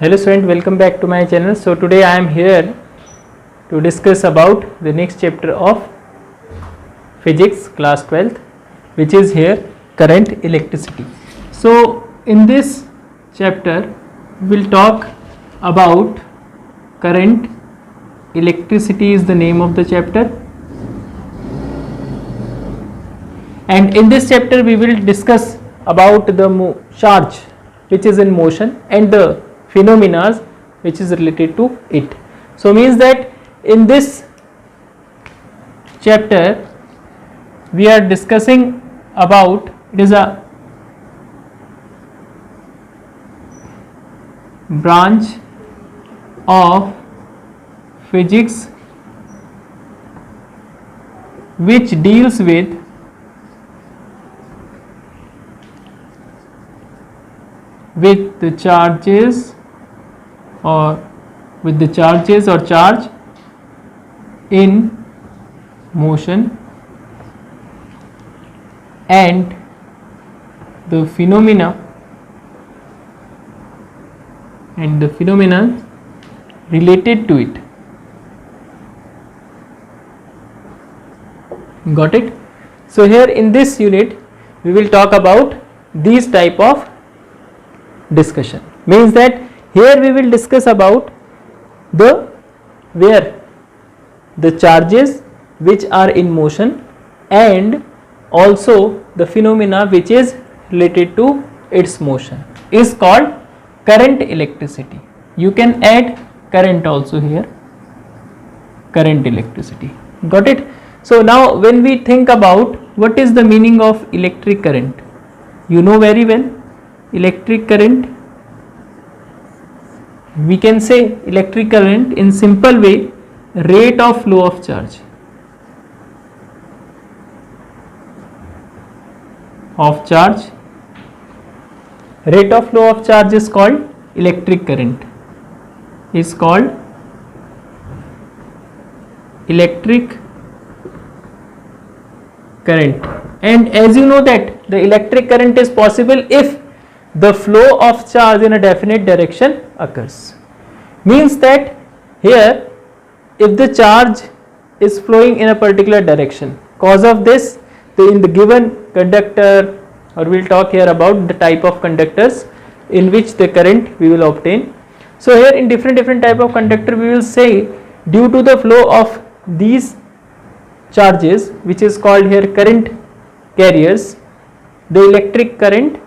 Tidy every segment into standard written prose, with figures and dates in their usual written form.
Hello student, welcome back to my channel. So today I am here to discuss about the next chapter of physics class 12th, which is here current electricity. So in this chapter we will talk about current electricity is the name of the chapter, and in this chapter we will discuss about the charge which is in motion and the phenomena which is related to it. So means that in this chapter we are discussing about, it is a branch of physics which deals with the charges or charge in motion and the phenomena related to it. Got it? So here in this unit we will talk about these type of discussion. Means that here we will discuss about where the charges which are in motion and also the phenomena which is related to its motion is called current electricity. You can add current also here, current electricity. Got it? So now when we think about what is the meaning of electric current, you know very well electric current. We can say electric current in simple way, rate of flow of charge. Rate of flow of charge is called electric current. Is called electric current. And as you know that the electric current is possible if the flow of charge in a definite direction occurs. Means that here if the charge is flowing in a particular direction, cause of this in the given conductor, or we will talk here about the type of conductors in which the current we will obtain. So here in different type of conductor we will say due to the flow of these charges, which is called here current carriers, the electric current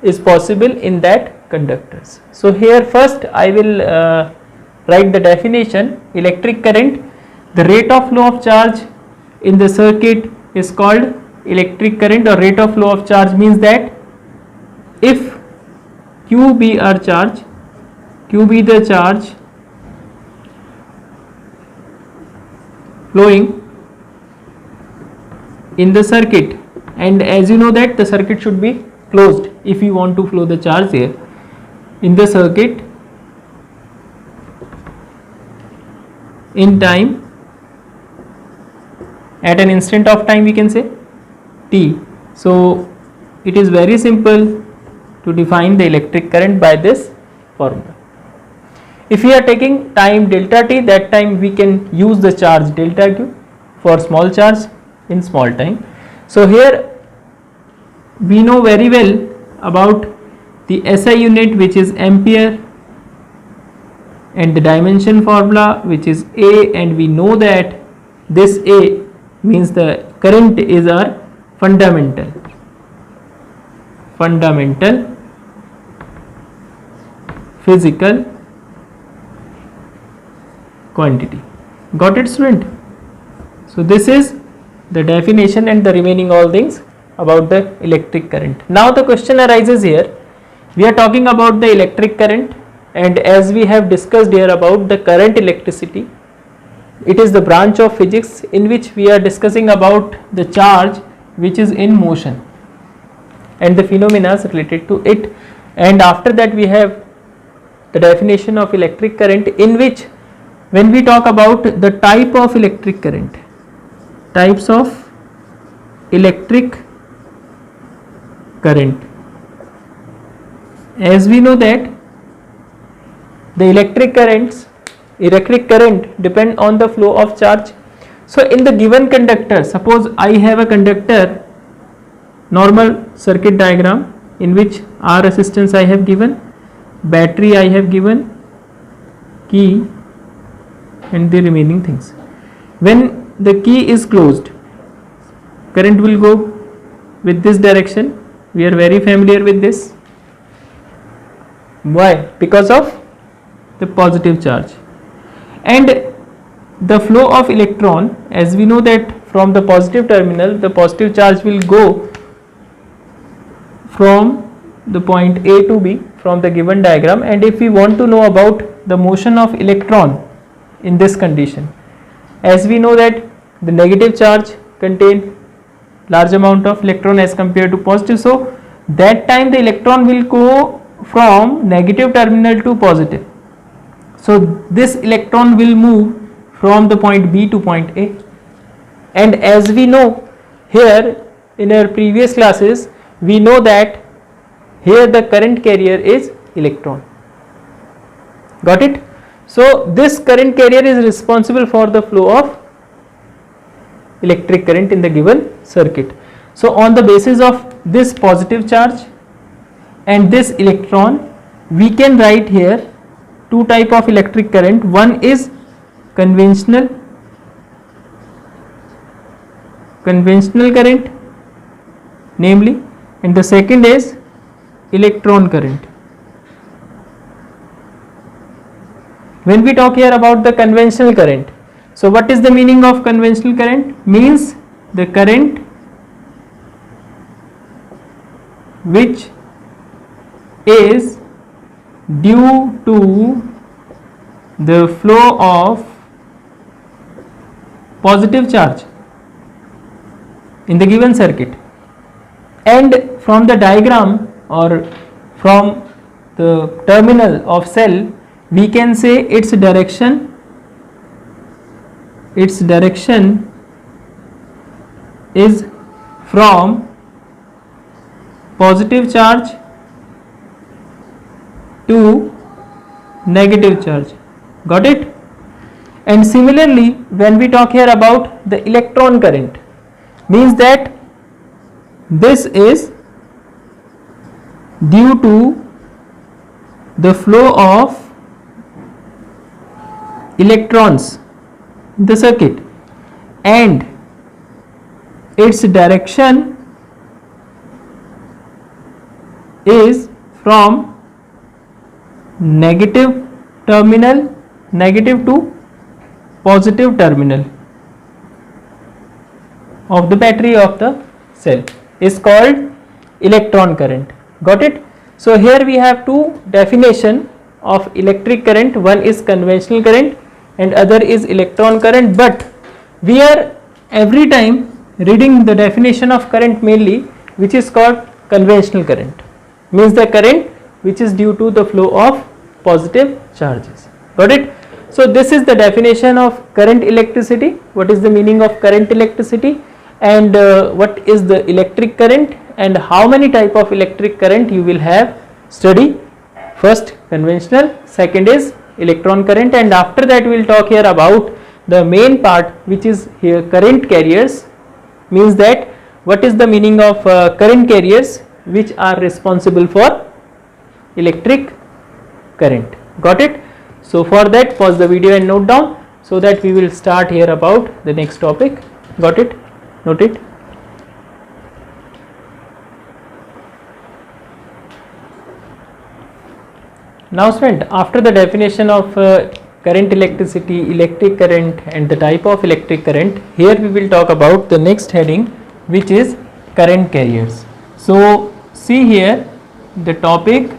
is possible in that conductors. So here first I will write the definition. Electric current, the rate of flow of charge in the circuit is called electric current, or rate of flow of charge means that if Q be the charge flowing in the circuit, and as you know that the circuit should be closed if you want to flow the charge here in the circuit in time, at an instant of time we can say t. So it is very simple to define the electric current by this formula. If we are taking time delta t, that time we can use the charge delta q for small charge in small time. So here we know very well about the SI unit, which is ampere, and the dimension formula which is A, and we know that this A means the current is our fundamental physical quantity. Got it, student? So this is the definition and the remaining all things about the electric current. Now the question arises here, we are talking about the electric current, and as we have discussed here about the current electricity, it is the branch of physics in which we are discussing about the charge which is in motion and the phenomena related to it. And after that we have the definition of electric current, in which when we talk about the type of electric current, types of electric current, as we know that the electric current depend on the flow of charge. So in the given conductor, suppose I have a conductor, normal circuit diagram in which R resistance I have given, battery I have given, key and the remaining things. When the key is closed, current will go with this direction. We are very familiar with this. Why? Because of the positive charge. And the flow of electron, as we know that from the positive terminal, the positive charge will go from the point A to B from the given diagram. And if we want to know about the motion of electron in this condition, as we know that the negative charge contain large amount of electron as compared to positive, so that time the electron will go from negative terminal to positive. So this electron will move from the point B to point A. And as we know here in our previous classes, we know that here the current carrier is electron. Got it? So this current carrier is responsible for the flow of electric current in the given circuit. So on the basis of this positive charge and this electron, we can write here two type of electric current. One is conventional current namely, and the second is electron current. When we talk here about the conventional current, so what is the meaning of conventional current? Means the current which is due to the flow of positive charge in the given circuit. And from the diagram or from the terminal of cell, we can say its direction is from positive charge to negative charge. Got it? And similarly, when we talk here about the electron current, means that this is due to the flow of electrons in the circuit, and its direction is from negative to positive terminal of the battery of the cell is called electron current. Got it? So here we have two definition of electric current. One is conventional current and other is electron current, but we are every time reading the definition of current mainly, which is called conventional current, means the current which is due to the flow of positive charges. Got it? So this is the definition of current electricity. What is the meaning of current electricity, and what is the electric current, and how many type of electric current you will have study. First conventional, second is electron current, and after that we will talk here about the main part, which is here current carriers. Means that what is the meaning of current carriers which are responsible for electric current. Got it? So for that, pause the video and note down, so that we will start here about the next topic. Got it? Note it. Now student, after the definition of current electricity, electric current and the type of electric current, here we will talk about the next heading, which is current carriers. So see here, the topic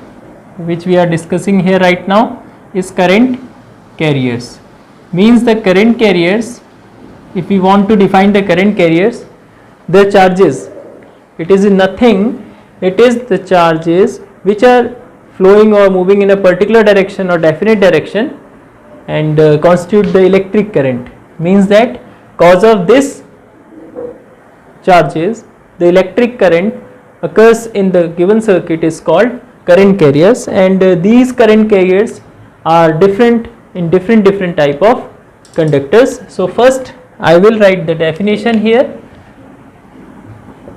which we are discussing here right now is current carriers. Means the current carriers, if we want to define the current carriers, the charges, it is nothing, it is the charges which are flowing or moving in a particular direction or definite direction and constitute the electric current. Means that cause of this charges, the electric current occurs in the given circuit is called current carriers, and these current carriers are different in different type of conductors. So first I will write the definition here.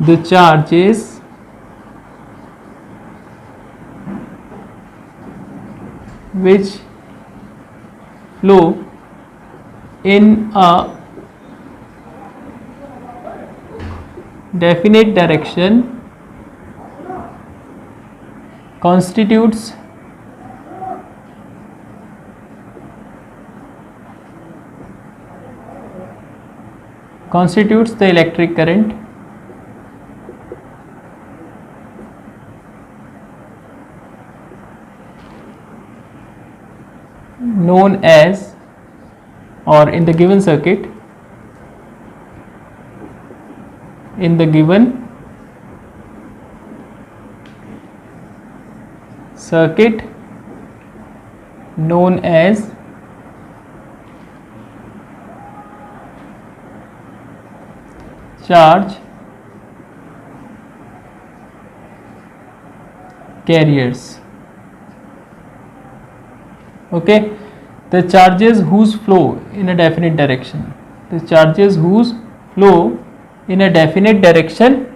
The charges which flow in a definite direction constitutes the electric current known as, or in the given circuit, known as charge carriers. Okay, the charges whose flow in a definite direction,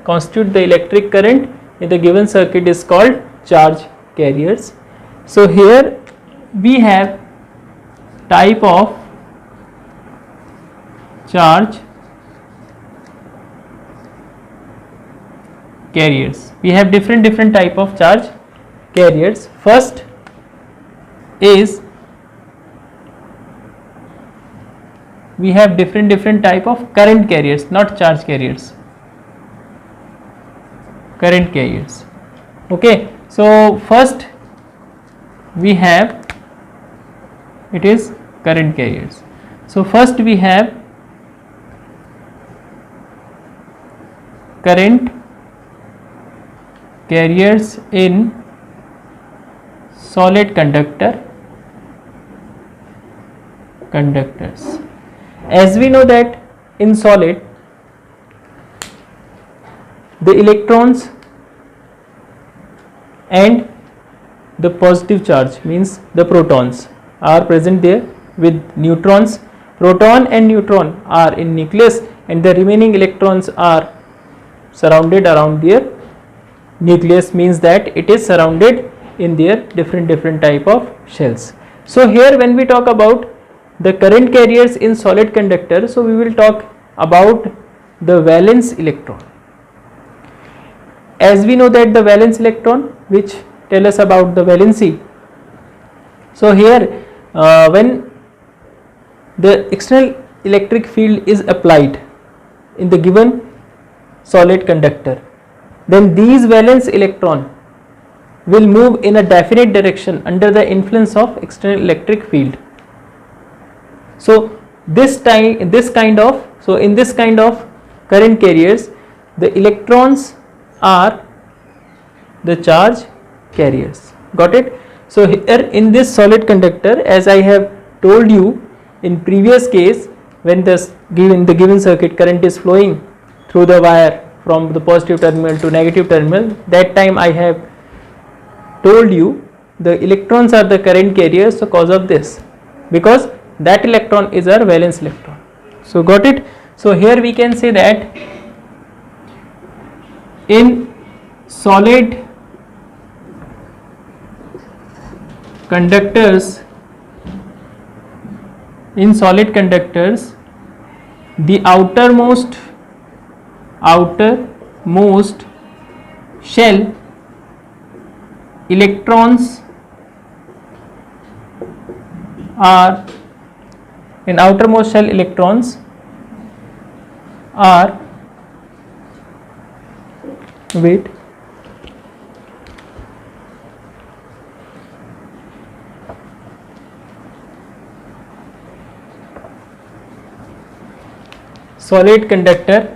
constitute the electric current in the given circuit is called charge carriers. So here we have type of charge carriers. We have different type of charge carriers. First is we have different type of current carriers, not charge carriers, current carriers. Okay, so first we have, it is current carriers. So first we have current carriers in solid conductors. As we know that in solid the electrons and the positive charge, means the protons, are present there with neutrons. Proton and neutron are in nucleus and the remaining electrons are surrounded around their nucleus, means that it is surrounded in their different type of shells. So here when we talk about the current carriers in solid conductor, so we will talk about the valence electron. As we know that the valence electron, which tell us about the valency. So here when the external electric field is applied in the given solid conductor, then these valence electron will move in a definite direction under the influence of external electric field. So in this kind of current carriers, the electrons are the charge carriers. Got it? So here in this solid conductor, as I have told you in previous case, when the given circuit current is flowing through the wire from the positive terminal to negative terminal, that time I have told you the electrons are the current carriers. So cause of this, because that electron is our valence electron. So got it? So here we can say that in solid conductors, the outermost shell electrons are solid conductor,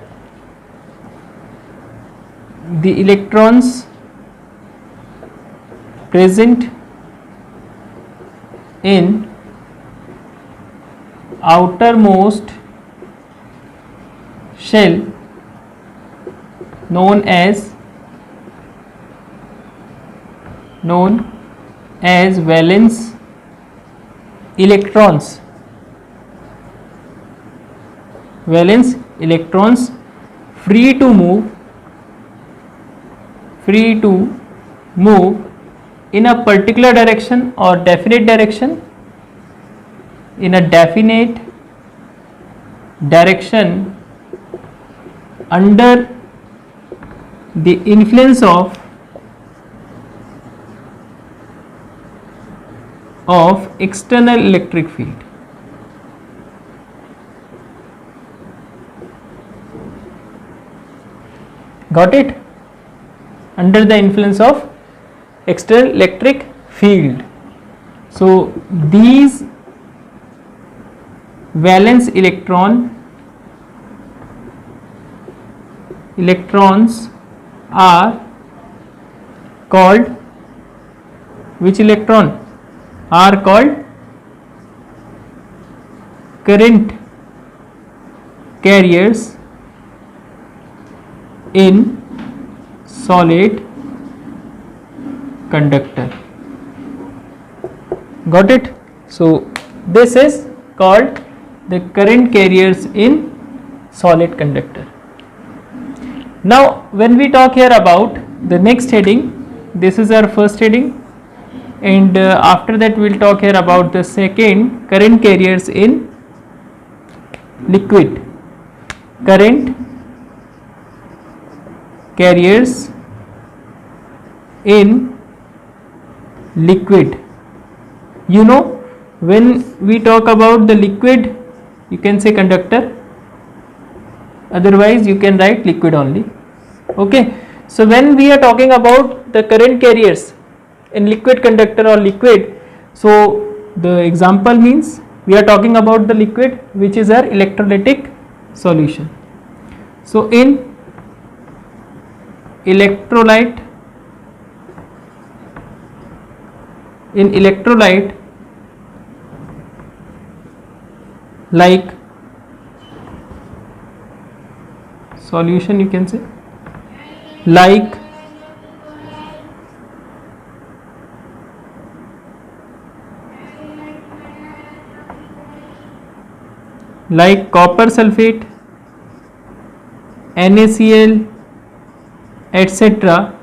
the electrons present in outermost shell known as valence electrons, valence electrons free to move in a particular direction or definite direction, in a definite direction under the influence of external electric field. Got it? Under the influence of external electric field. So these valence electrons are called, which electron are called current carriers in solid conductor. Got it? So this is called the current carriers in solid conductor. Now when we talk here about the next heading, this is our first heading, and after that we will talk here about the second, current carriers in liquid. Current carriers in liquid. You know, when we talk about the liquid, you can say conductor, otherwise you can write liquid only. Okay, so when we are talking about the current carriers in liquid conductor or liquid, so the example means we are talking about the liquid which is our electrolytic solution. So in electrolyte like solution, you can say like copper sulfate, NaCl, etc.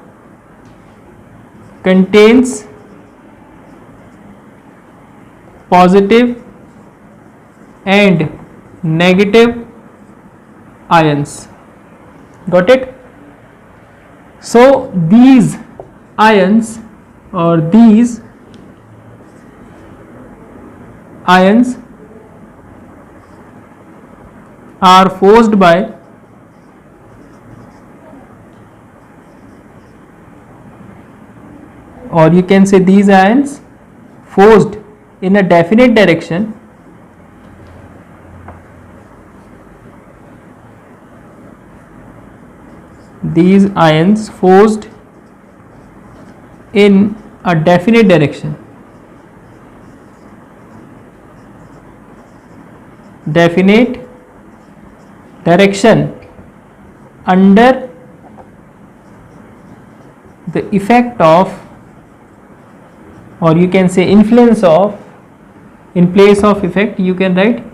contains positive and negative ions. Got it? So these ions or these ions are forced by or you can say these ions forced in a definite direction these ions forced in a definite direction under the effect of, or you can say influence of, in place of effect you can write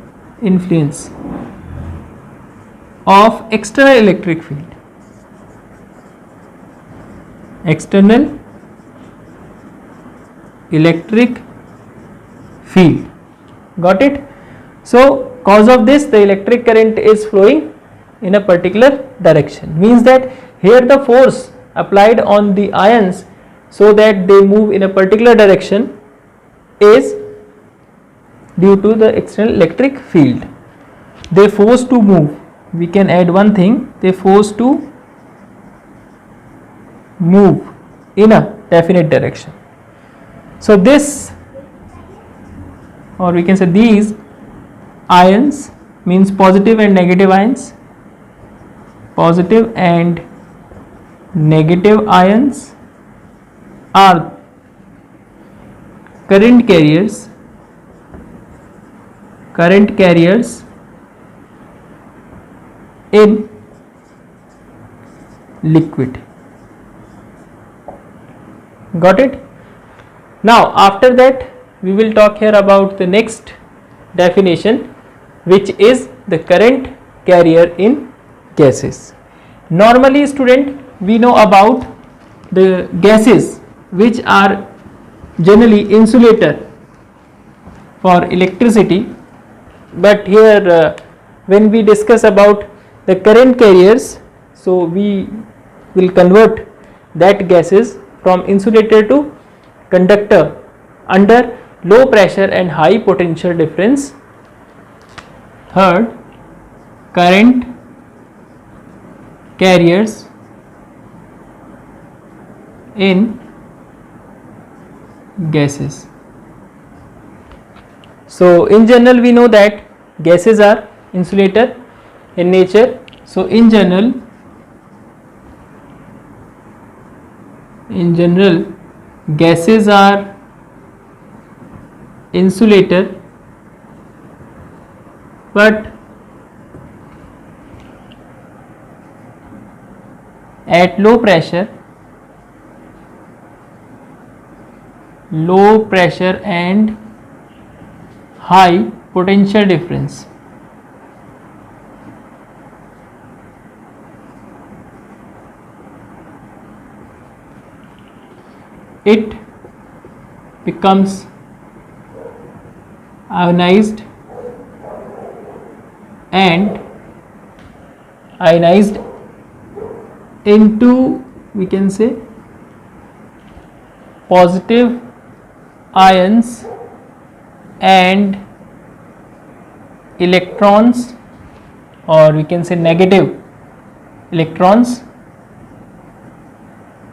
influence of external electric field. External electric field. Got it? So cause of this the electric current is flowing in a particular direction, means that here the force applied on the ions so that they move in a particular direction is due to the external electric field. They force to move, we can add one thing, they force to move in a definite direction. So this, or we can say these ions, means positive and negative ions, positive and negative ions are current carriers in liquid. Got it? Now after that we will talk here about the next definition, which is the current carrier in gases. Normally student, we know about the gases which are generally insulator for electricity, but here when we discuss about the current carriers, so we will convert that gases from insulator to conductor under low pressure and high potential difference. Third, current carriers in gases. So in general we know that gases are insulator in nature. So in general gases are insulator, but at low pressure and high potential difference. It becomes ionized into, we can say, positive ions and electrons, or we can say negative electrons.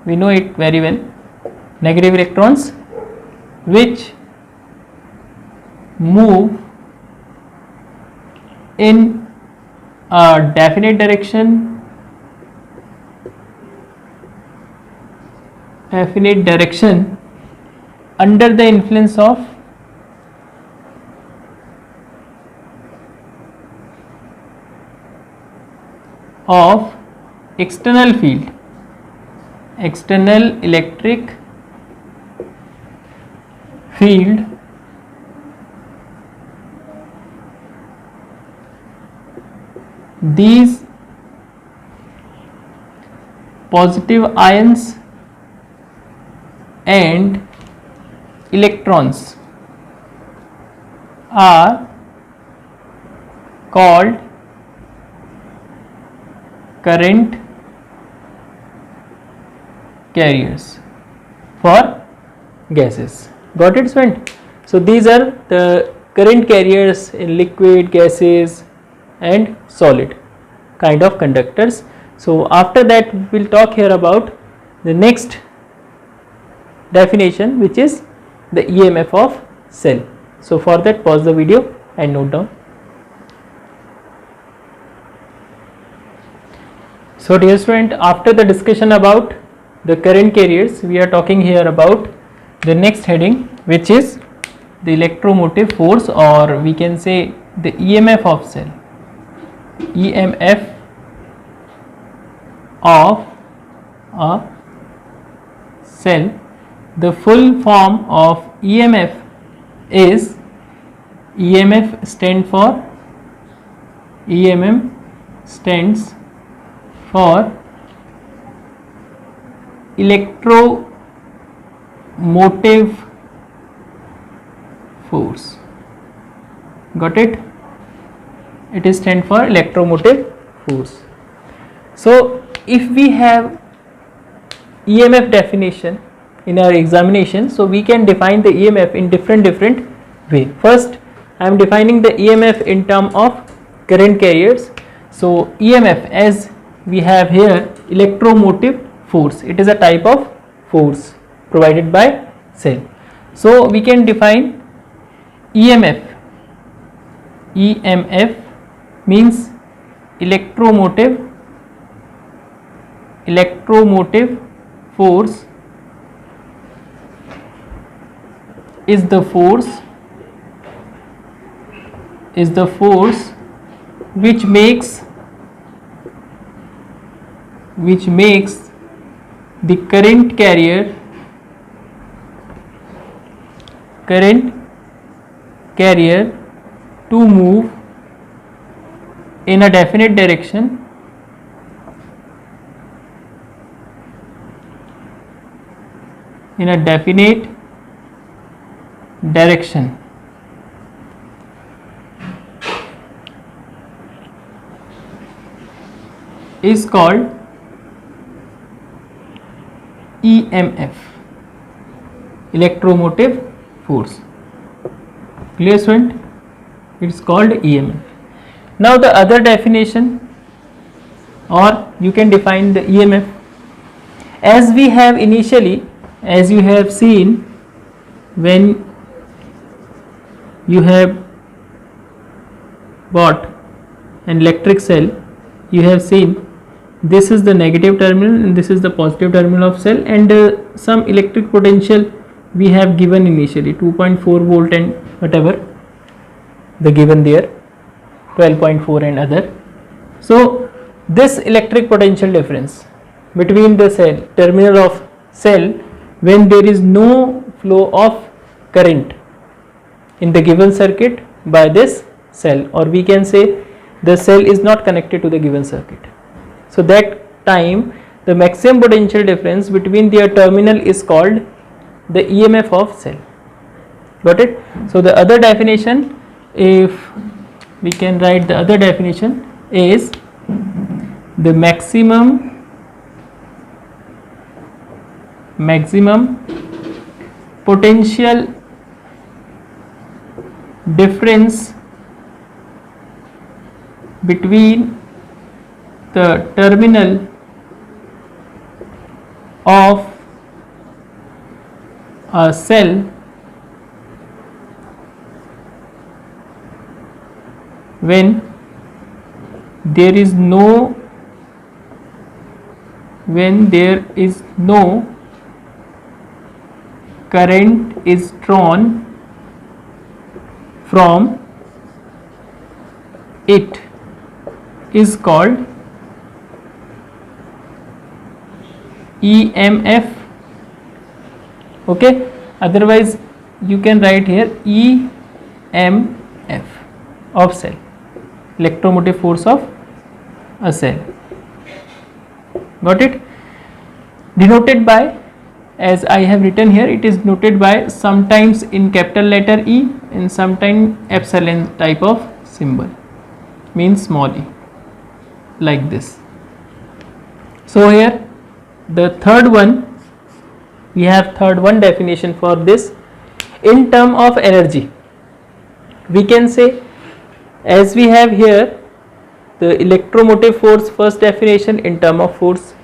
We know it very well, negative electrons which move in a definite direction under the influence of external field, external electric field. These positive ions and electrons are called current carriers for gases. Got it, student? So these are the current carriers in liquid, gases and solid kind of conductors. So after that we will talk here about the next definition, which is the EMF of cell. So for that, pause the video and note down. So dear student, after the discussion about the current carriers, we are talking here about the next heading, which is the electromotive force, or we can say the EMF of cell. EMF of a cell. The full form of EMF is EMF stands for electromotive force. Got it? It is stand for electromotive force. So if we have EMF definition in our examination, so we can define the EMF in different way. First, I am defining the EMF in term of current carriers. So EMF, as we have here, electromotive force, it is a type of force provided by cell. So we can define EMF means electromotive force is the force which makes the current carrier carrier to move in a definite direction is called EMF, electromotive force. Clear, student? It's called EMF. Now the other definition, or you can define the EMF as we have initially, as you have seen when you have bought an electric cell, you have seen this is the negative terminal and this is the positive terminal of cell, and some electric potential we have given initially 2.4 volt and whatever the given there 12.4 and other. So this electric potential difference between the cell terminal of cell when there is no flow of current in the given circuit by this cell, or we can say the cell is not connected to the given circuit. So that time the maximum potential difference between their terminal is called the EMF of cell. Got it? So the other definition, if we can write the other definition, is the maximum potential difference between the terminal of a cell when there is no current is drawn from it is called EMF. Okay, otherwise you can write here EMF of cell, electromotive force of a cell. Got it? Denoted by, as I have written here, it is noted by sometimes in capital letter E and sometimes epsilon type of symbol, means small e, like this. So here the third one, we have third one definition for this in term of energy. We can say, as we have here the electromotive force, first definition in term of force,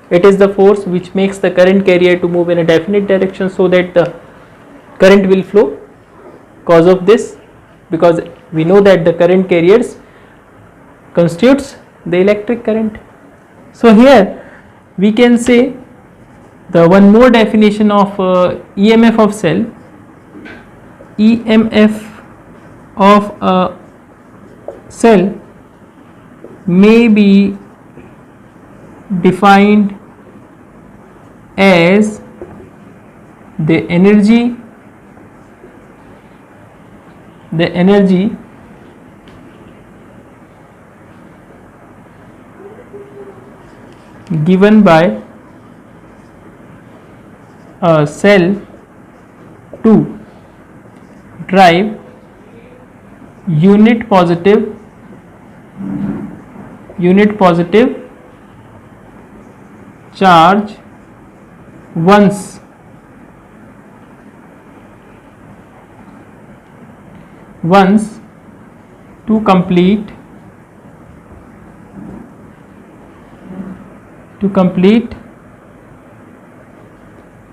it is the force which makes the current carrier to move in a definite direction so that the current will flow. Cause of this, because we know that the current carriers constitutes the electric current. So here we can say the one more definition of EMF of cell. EMF of a cell may be defined as the energy given by a cell to drive unit positive charge once to complete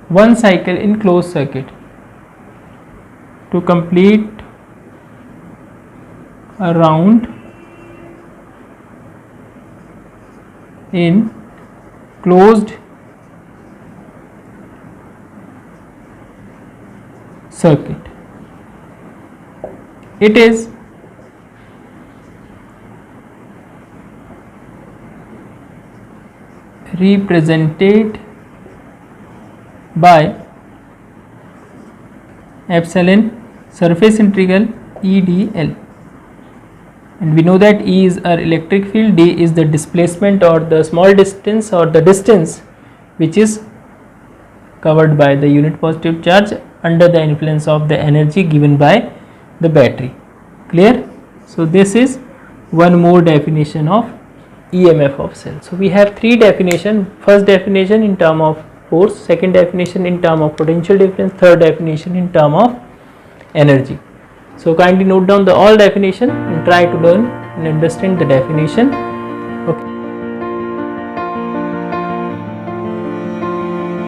one cycle in closed circuit, to complete a round in closed circuit. It is represented by epsilon surface integral E dl, and we know that E is our electric field, d is the displacement or the small distance or the distance which is covered by the unit positive charge under the influence of the energy given by the battery. Clear? So this is one more definition of EMF of cell. So we have three definition. First definition in term of force, second definition in term of potential difference, third definition in term of energy. So kindly note down the all definition and try to learn and understand the definition